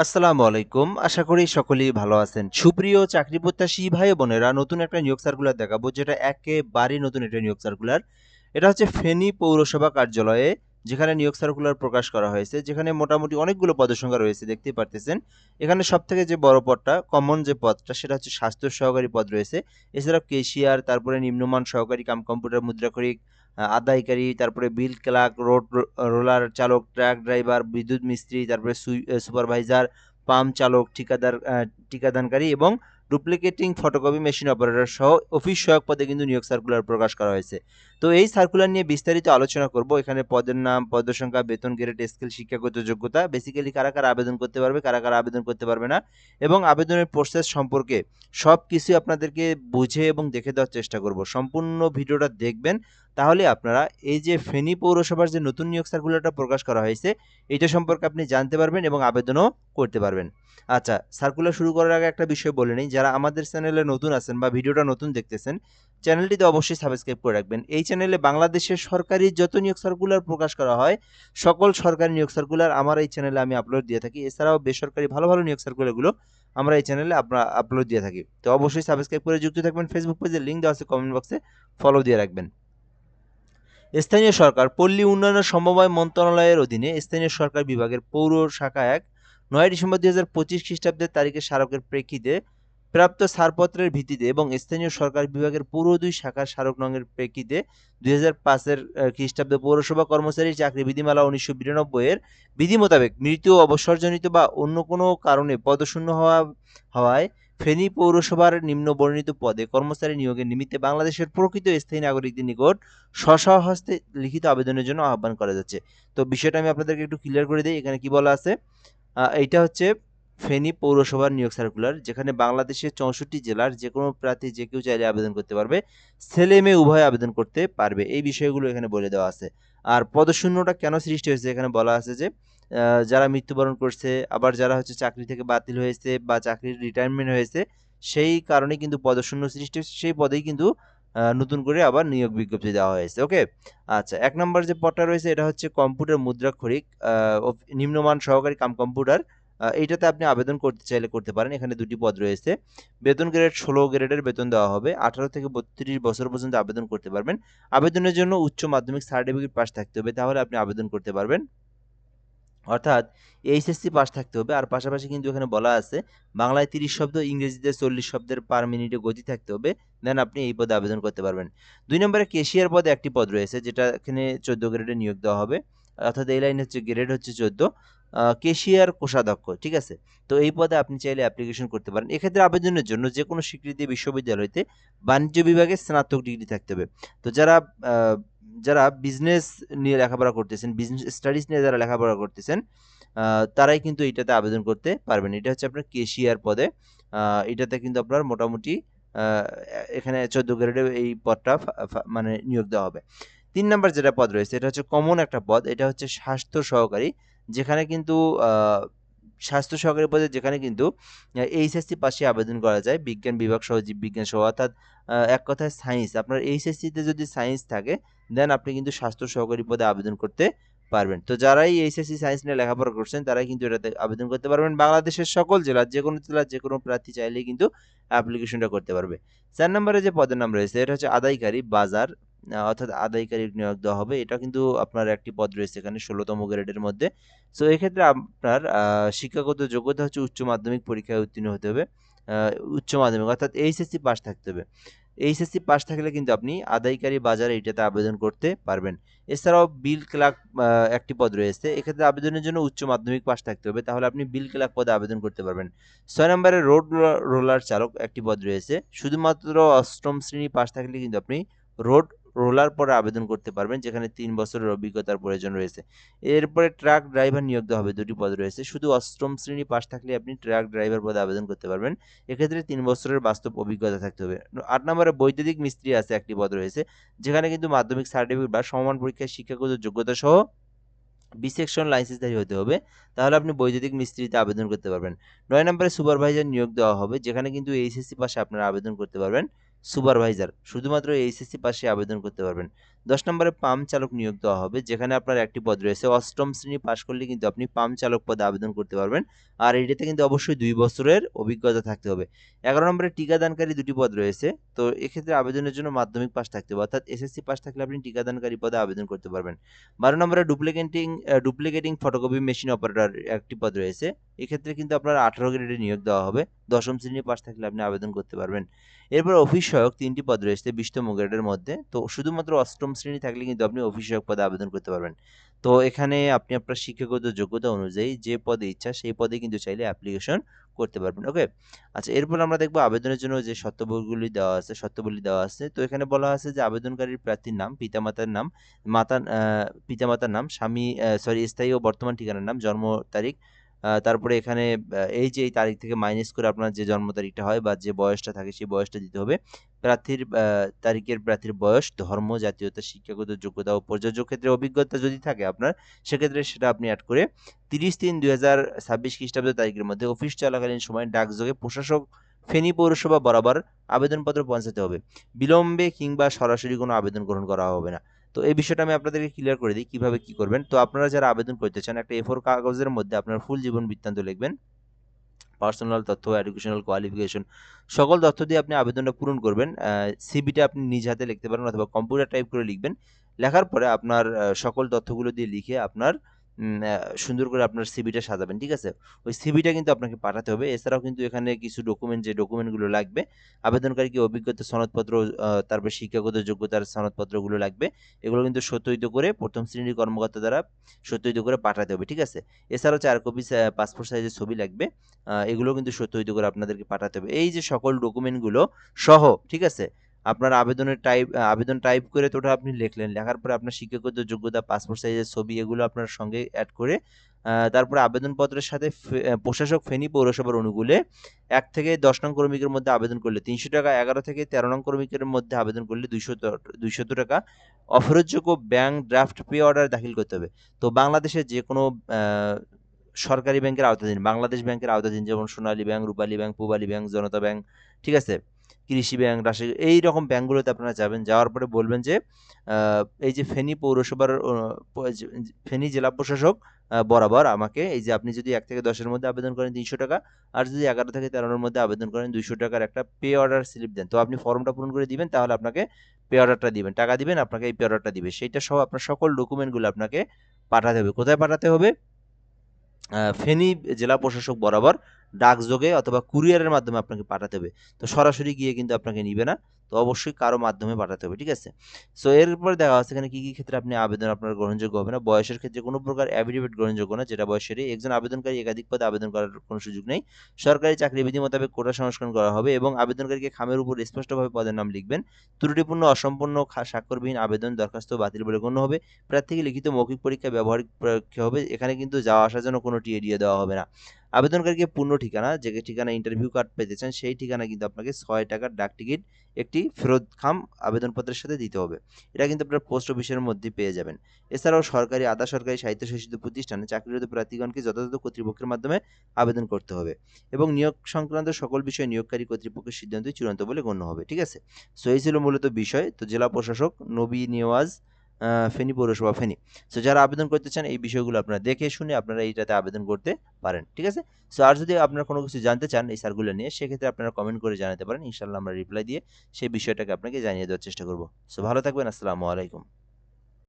আসসালামু আলাইকুম। আশা করি সকলেই ভালো আছেন। সুপ্রিয় চাকরি প্রত্যাশী ভাই বোনেরা, নতুন একটা নিয়োগ সার্কুলার দেখাবো, যেটা একেবারেই নতুন একটা নিয়োগ সার্কুলার। এটা হচ্ছে ফেনী পৌরসভা কার্যালয়ে, যেখানে নিয়োগ সার্কুলার প্রকাশ করা হয়েছে, যেখানে মোটামুটি অনেকগুলো পদের সংখ্যা রয়েছে, দেখতেই পারতেছেন। এখানে সবথেকে যে বড় পদটা, কমন যে পদটা, সেটা হচ্ছে স্বাস্থ্য সহকারী পদ রয়েছে। এছাড়াও কেশিয়ার, তারপরে নিম্নমান সহকারী কাম কম্পিউটার মুদ্রাক্ষরিক, আদায়কারী, তারপরে বিল ক্লার্ক, রোলার চালক, ট্রাক ড্রাইভার, বিদ্যুৎ মিস্ত্রি, তারপরে সুপারভাইজার, পাম্প চালক, টিকাদানকারী এবং ডুপ্লিকেটিং ফটোকপি মেশিন অপারেটর সহ অফিস সহায়ক পদে কিন্তু নিয়োগ সার্কুলার প্রকাশ করা হয়েছে। তো এই সার্কুলার নিয়ে বিস্তারিত আলোচনা করব। এখানে পদের নাম, পদের সংখ্যা, বেতন, গ্রেড, স্কেল, শিক্ষাগত যোগ্যতা, বেসিক্যালি কারা কারা আবেদন করতে পারবে, কারা কারা আবেদন করতে পারবে না, এবং আবেদনের প্রসেস সম্পর্কে সব কিছু আপনাদেরকে বুঝে এবং দেখে দেওয়ার চেষ্টা করব। সম্পূর্ণ ভিডিওটা দেখবেন, তাহলে আপনারা এই যে ফেনী পৌরসভার যে নতুন নিয়োগ সার্কুলারটা প্রকাশ করা হয়েছে, এটা সম্পর্কে আপনি জানতে পারবেন এবং আবেদনও করতে পারবেন। আচ্ছা, সার্কুলার শুরু করার আগে একটা বিষয় বলে নিই, যারা আমাদের চ্যানেলে নতুন আছেন বা ভিডিওটা নতুন দেখতেছেন, চ্যানেলটিতে অবশ্যই সাবস্ক্রাইব করে রাখবেন। এই চ্যানেলে বাংলাদেশের সরকারি যত নিয়োগ সার্কুলার প্রকাশ করা হয়, সকল সরকারি নিয়োগ সার্কুলার আমার এই চ্যানেলে আমি আপলোড দিয়ে থাকি। এছাড়াও বেসরকারি ভালো ভালো নিয়োগ সার্কুলারগুলো আমরা এই চ্যানেলে আপলোড দিয়ে থাকি। তো অবশ্যই সাবস্ক্রাইব করে যুক্ত থাকবেন। ফেসবুক পেজের লিঙ্ক দেওয়া আছে কমেন্ট বক্সে, ফলো দিয়ে রাখবেন। স্থানীয় সরকার পল্লী উন্নয়ন ও সমবায় মন্ত্রণালয়ের অধীনে স্থানীয় সরকার বিভাগের পৌর শাখা 9 ডিসেম্বর 2025 খ্রিস্টাব্দের তারিখে স্মারকের প্রেক্ষিতে প্রাপ্ত ছাড়পত্রের ভিত্তিতে এবং স্থানীয় সরকার বিভাগের পৌর 2 শাখার স্মারক নঙের প্রেক্ষিতে 2005 খ্রিস্টাব্দে পৌরসভা কর্মচারী চাকরি বিধিমালা 1992 এর বিধি মোতাবেক মৃত্যু, অবসরজনিত বা অন্য কোনো কারণে পদশূন্য হওয়ায় ফেনী পৌরসভার নিম্নবর্ণিত পদে কর্মচারী নিয়োগের নিমিত্তে বাংলাদেশের প্রকৃত স্থায়ী নাগরিকদের নিকট স্ব-স্ব-হস্তে লিখিত আবেদনের জন্য আহ্বান করা যাচ্ছে। তো বিষয়টা আমি আপনাদেরকে একটু ক্লিয়ার করে দেই। এখানে কি বলা আছে? এইটা হচ্ছে ফেনী পৌরসভার নিয়োগ সার্কুলার, যেখানে বাংলাদেশের 64 জেলার যেকোনো প্রার্থী যে কেউ চাইলে আবেদন করতে পারবে। ছেলে-মেয়ে উভয় আবেদন করতে পারবে। এই বিষয়গুলো এখানে বলে দেওয়া আছে। আর পদশূন্যটা কেন সৃষ্টি হয়েছে? এখানে বলা আছে যে যারা মৃত্যুবরণ করছে, আবার যারা হচ্ছে চাকরি থেকে বাতিল হয়েছে বা চাকরির রিটায়ারমেন্ট হয়েছে, সেই কারণে কিন্তু পদশূন্য সৃষ্টি হয়েছে। সেই পদেই কিন্তু নতুন করে আবার নিয়োগ বিজ্ঞপ্তি দেওয়া হয়েছে। ওকে? আচ্ছা, ১ নম্বর যে পদটা রয়েছে, এটা হচ্ছে কম্পিউটার মুদ্রাক্ষরিক, নিম্নমান সহকারী কাম কম্পিউটার। এইটাতে আপনি আবেদন করতে চাইলে করতে পারেন। এখানে ২ টি পদ রয়েছে। বেতন গ্রেড ১৬ গ্রেডের বেতন দেওয়া হবে। ১৮ থেকে ৩২ বছর পর্যন্ত আবেদন করতে পারবেন। আবেদনের জন্য উচ্চ মাধ্যমিক সার্টিফিকেট পাস থাকতে হবে, তাহলে আপনি আবেদন করতে পারবেন। অর্থাৎ এইচএসসি পাস থাকতে হবে। আর পাশাপাশি কিন্তু এখানে বলা আছে বাংলায় ৩০ শব্দ, ইংরেজিতে ৪০ শব্দের পার মিনিটে গতি থাকতে হবে। দেন আপনি এই পদে আবেদন করতে পারবেন। ২ নম্বরে ক্যাশিয়ার পদে একটি পদ রয়েছে, যেটা এখানে ১৪ গ্রেডে নিয়োগ দেওয়া হবে। অর্থাৎ এই লাইনে হচ্ছে গ্রেড হচ্ছে ১৪। ক্যাশিয়ার কোষাধ্যক্ষ, ঠিক আছে? তো এই পদে আপনি চাইলে অ্যাপ্লিকেশন করতে পারেন। এক্ষেত্রে আবেদনের জন্য যেকোনো স্বীকৃত বিশ্ববিদ্যালয় হইতে বাণিজ্য বিভাগে স্নাতক ডিগ্রি থাকতে হবে। তো আ যারা বিজনেস নিয়ে লেখাপড়া করতেছেন, বিজনেস স্টাডিজ নিয়ে যারা লেখাপড়া করতেছেন, তারাই কিন্তু এটাতে আবেদন করতে পারবেন। এটা হচ্ছে আপনার ক্যাশিয়ার পদে। এটাতে কিন্তু আপনার মোটামুটি আ এখানে ১৪ গ্রেডে এই পদটা ফা ফা মানে নিয়োগ দেওয়া হবে। ৩ নাম্বার যেটা পদ রয়েছে, এটা হচ্ছে কমন একটা পদ। এটা হচ্ছে স্বাস্থ্য সহকারী। যেখানে কিন্তু আ স্বাস্থ্য সহকারী পদে যেখানে কিন্তু এইচএসসি পাশে আবেদন করা যায়। বিজ্ঞান বিভাগ সহ জীববিজ্ঞান সহ, অর্থাৎ এক কথায় সায়েন্স। আপনার এইচএসসিতে যদি সায়েন্স থাকে, দেন আপনি কিন্তু স্বাস্থ্য সহকারী পদে আবেদন করতে পারবেন। তো যারাই এইচএসসি সায়েন্স নিয়ে লেখাপড়া করছেন, তারাই কিন্তু এটাতে আবেদন করতে পারবেন। বাংলাদেশের সকল জেলার যেকোনো প্রার্থী চাইলেই কিন্তু অ্যাপ্লিকেশনটা করতে পারবে। ৪ নম্বরে যে পদের নাম রয়েছে, এটা হচ্ছে আদায়কারী বাজার, অর্থাৎ আদায়কারী নিয়োগ দেওয়া হবে। এটা কিন্তু আপনার একটি পদ রয়েছে এখানে ১৬তম গ্রেডের মধ্যে। সো এক্ষেত্রে আপনার শিক্ষাগত যোগ্যতা হচ্ছে উচ্চ মাধ্যমিক পরীক্ষায় উত্তীর্ণ হতে হবে। আ উচ্চ মাধ্যমিক অর্থাৎ এইচএসসি পাস থাকতে হবে। এইচএসসি পাস থাকলে কিন্তু আপনি আদায়কারী বাজারে এটাতে আবেদন করতে পারবেন। এছাড়াও বিল ক্লার্ক একটি পদ রয়েছে। এক্ষেত্রে আবেদনের জন্য উচ্চ মাধ্যমিক পাস থাকতে হবে। তাহলে আপনি বিল ক্লার্ক পদে আবেদন করতে পারবেন। ৬ নম্বরে রোলার চালক একটি পদ রয়েছে। শুধুমাত্র ৮ম শ্রেণী পাস থাকলে কিন্তু আপনি রোড রোলার পদে আবেদন করতে পারবেন, যেখানে ৩ বছরের অভিজ্ঞতার প্রয়োজন রয়েছে। এরপরে ট্রাক ড্রাইভার নিয়োগ দেওয়া হবে, ২ টি পদ রয়েছে। শুধু ৮ম শ্রেণী পাস থাকলে আপনি ট্রাক ড্রাইভার পদে আবেদন করতে পারবেন। এক্ষেত্রে ৩ বছরের বাস্তব অভিজ্ঞতা থাকতে হবে। ৮ নম্বরে বৈদ্যুতিক মিস্ত্রি আছে একটি পদ রয়েছে, যেখানে কিন্তু মাধ্যমিক সার্টিফিকেট বা সমমান পরীক্ষায় শিক্ষাগত যোগ্যতা সহ বি সেকশন লাইসেন্সধারী হতে হবে। তাহলে আপনি বৈদ্যুতিক মিস্ত্রিতে আবেদন করতে পারবেন। ৯ নম্বরে সুপারভাইজার নিয়োগ দেওয়া হবে, যেখানে কিন্তু এইচএসসি পাশে আপনারা আবেদন করতে পারবেন। সুপারভাইজার শুধুমাত্র এইচএসসি পাশে আবেদন করতে পারবেন। 10 নম্বরে পাম্প চালক নিয়োগ দেওয়া হবে, যেখানে আপনার একটি পদ রয়েছে। অষ্টম শ্রেণী পাশ করলে কিন্তু আপনি পাম্প চালক পদে আবেদন করতে পারবেন। আর এটাতে কিন্তু অবশ্যই 2 বছরের অভিজ্ঞতা থাকতে হবে। 11 নম্বরে টিকাদানকারী 2টি পদ রয়েছে। তো এক্ষেত্রে আবেদনের জন্য মাধ্যমিক পাস থাকতে হবে, অর্থাৎ এসএসসি পাস থাকলে আপনি টিকাদানকারী পদে আবেদন করতে পারবেন। 12 নম্বরে ডুপ্লিকেটিং ফটোকপি মেশিন অপারেটর একটি পদ রয়েছে। এক্ষেত্রে কিন্তু আপনার 18 গ্রেডে নিয়োগ দেওয়া হবে। 10ম শ্রেণী পাস থাকলে আপনি আবেদন করতে পারবেন। এরপর অফিস সহায়ক 3টি পদ রয়েছে 20তম গ্রেডের মধ্যে। তো শুধুমাত্র 8ম শ্রেণী থাকলে কিন্তু আপনি অফিস সহায়ক পদে আবেদন করতে পারবেন। তো এখানে আপনি আপনার শিক্ষাগত যোগ্যতা অনুযায়ী যে পদে ইচ্ছা সেই পদে কিন্তু চাইলে অ্যাপ্লিকেশন করতে পারবেন। ওকে? আচ্ছা, এরপর আমরা দেখব আবেদনের জন্য যে শর্তাবলী দেওয়া আছে। তো এখানে বলা আছে যে আবেদনকারীর প্রার্থীর নাম, পিতামাতার নাম, পিতামাতার নাম, স্থায়ী ও বর্তমান ঠিকানার নাম, জন্ম তারিখ, তারপরে এখানে এই তারিখ থেকে মাইনাস করে আপনার যে জন্ম তারিখটা হয় বা যে বয়সটা থাকে সেই বয়সটা দিতে হবে। প্রার্থীর বয়স, ধর্ম, জাতীয়তা, শিক্ষাগত যোগ্যতা ও প্রযোজ্য ক্ষেত্রে অভিজ্ঞতা যদি থাকে আপনার, সেক্ষেত্রে সেটা আপনি এড করে 30/3/2026 খ্রিস্টাব্দ তারিখের মধ্যে অফিস চলাকালীন সময়ে ডাকযোগে প্রশাসক ফেনী পৌরসভা বরাবর আবেদনপত্র পৌঁছাতে হবে। বিলম্বে কিংবা সরাসরি কোনো আবেদন গ্রহণ করা হবে না। তো এই বিষয়টা আমি আপনাদেরকে ক্লিয়ার করে দিই কিভাবে কি করবেন। তো আপনারা যারা আবেদন করতে চান, একটা A4 কাগজের মধ্যে আপনার ফুল জীবন বৃত্তান্ত লিখবেন, পার্সোনাল তথ্য, এডুকেশনাল কোয়ালিফিকেশন, সকল তথ্য দিয়ে আপনি আবেদনটা পূরণ করবেন। সিভিটা আপনি নিজ হাতে লিখতে পারেন অথবা কম্পিউটার টাইপ করে লিখবেন। লেখার পরে আপনার সকল তথ্যগুলো দিয়ে লিখে আপনার সুন্দর করে আপনার সিভিটা সাজাবেন, ঠিক আছে? ওই সিভিটা কিন্তু আপনাকে পাঠাতে হবে। এছাড়াও কিন্তু এখানে কিছু যে ডকুমেন্টগুলো লাগবে, আবেদনকারীকে অভিজ্ঞতা সনদপত্র, তারপর শিক্ষাগত যোগ্যতার সনদপত্রগুলো লাগবে। এগুলো কিন্তু সত্যায়িত করে ১ম শ্রেণীর কর্মকর্তা দ্বারা সত্যায়িত করে পাঠাতে হবে, ঠিক আছে? এছাড়াও 4 কপি পাসপোর্ট সাইজের ছবি লাগবে। এগুলো কিন্তু সত্যায়িত করে আপনাদেরকে পাঠাতে হবে। এই যে সকল ডকুমেন্টগুলো সহ, ঠিক আছে? আপনার আবেদন টাইপ করে তো ওটা আপনি লিখলেন। লেখার পরে আপনার শিক্ষাগত যোগ্যতা, পাসপোর্ট সাইজের ছবি এগুলো আপনার সঙ্গে এড করে তারপরে আবেদনপত্রের সাথে প্রশাসক ফেনী পৌরসভার অনুকূলে ১ থেকে ১০ নং কর্মীকের মধ্যে আবেদন করলে ৳৩০০, ১১ থেকে ১৩ নং কর্মীকের মধ্যে আবেদন করলে ৳২০০ অফেরতযোগ্য ব্যাংক ড্রাফট পে অর্ডার দাখিল করতে হবে। তো বাংলাদেশের যেকোনো আ সরকারি ব্যাংকের আওতাধীন, বাংলাদেশ ব্যাংকের আওতাধীন, যেমন সোনালী ব্যাংক, রূপালী ব্যাংক, পূবালী ব্যাংক, জনতা ব্যাংক, ঠিক আছে? কৃষি ব্যাংক, রাষ্ট্রীয় এইরকম ব্যাংকগুলোতে আপনারা যাবেন। যাওয়ার পরে বলবেন যে আ এই যে ফেনী পৌরসভার অ প যে ফেনী জেলা প্রশাসক বরাবর আমাকে এই যে আপনি যদি ১ থেকে ১০ এর মধ্যে আবেদন করেন ৳৩০০, আর যদি ১১ থেকে ১৩ এর মধ্যে আবেদন করেন ৳২০০ একটা পে অর্ডার স্লিপ দেন। তো আপনি ফর্মটা পূরণ করে দিবেন, তাহলে আপনাকে পে অর্ডারটা দিবেন। টাকা দিবেন, আপনাকে এই পে অর্ডারটা দিবে। সেইটা সহ আপনার সকল ডকুমেন্টগুলো আপনাকে পাঠাতে হবে। কোথায় পাঠাতে হবে? ফেনী জেলা প্রশাসক বরাবর ডাকযোগে অথবা কুরিয়ারের মাধ্যমে আপনাকে পাঠাতে হবে। তো সরাসরি গিয়ে কিন্তু আপনাকে নিবে না। তো অবশ্যই কারো মাধ্যমে পাঠাতে হবে। ঠিক আছে? সো এরপরে দেখা যাচ্ছে এখানে কি ক্ষেত্রে আপনি আবেদন আপনার গ্রহণযোগ্য হবে না। বয়সের ক্ষেত্রে কোনো প্রকার এফিডেভিট গ্রহণযোগ্য না, যেটা বয়সেরই। একজন আবেদনকারী একাধিক পদে আবেদন করার কোনো সুযোগ নেই। সরকারি চাকরি বিধি মোতাবেক কোটা সংস্করণ করা হবে এবং আবেদনকারীকে খামের উপর স্পষ্টভাবে পদের নাম লিখবেন। ত্রুটিপূর্ণ, অসম্পূর্ণ, স্বাক্ষরবিহীন আবেদন দরখাস্ত বাতিল বলে গণ্য হবে। প্রার্থীকে লিখিত মৌখিক পরীক্ষায় ব্যবহারিক পরীক্ষা হবে। এখানে কিন্তু যাওয়া আসার জন্য কোনো টিএ দেওয়া হবে না। আবেদনকারীকে পূর্ণ ঠিকানা, যে ঠিকানা ইন্টারভিউ কার্ড পেতে চান সেই ঠিকানা কিন্তু আপনাকে ৳৬ ডাক টিকিট একটি ফেরত আবেদনপত্রের সাথে দিতে হবে। এটা কিন্তু আপনার পোস্ট অফিসের মধ্যেই পেয়ে যাবেন। এছাড়াও সরকারি, আধা সরকারি, স্বায়ত্তশাসিত প্রতিষ্ঠানে চাকরিরত প্রার্থীগণকে যথাযথ কর্তৃপক্ষের মাধ্যমে আবেদন করতে হবে এবং নিয়োগ সংক্রান্ত সকল বিষয় নিয়োগকারী কর্তৃপক্ষের সিদ্ধান্তই চূড়ান্ত বলে গণ্য হবে। ঠিক আছে? সো এই ছিল মূলত বিষয়। তো জেলা প্রশাসক নবী নেওয়াজ, ফেনী পৌরসভা, ফেনী। সো যারা আবেদন করতে চান এই বিষয়গুলো আপনারা দেখে শুনে আপনারা এইটাতে আবেদন করতে পারেন। ঠিক আছে? সো আর যদি আপনারা কোনো কিছু জানতে চান এই স্যারগুলো নিয়ে, সেক্ষেত্রে আপনারা কমেন্ট করে জানাতে পারেন। ইনশাআল্লাহ আমরা রিপ্লাই দিয়ে সেই বিষয়টাকে আপনাকে জানিয়ে দেওয়ার চেষ্টা করব। সো ভালো থাকবেন। আসসালামু আলাইকুম।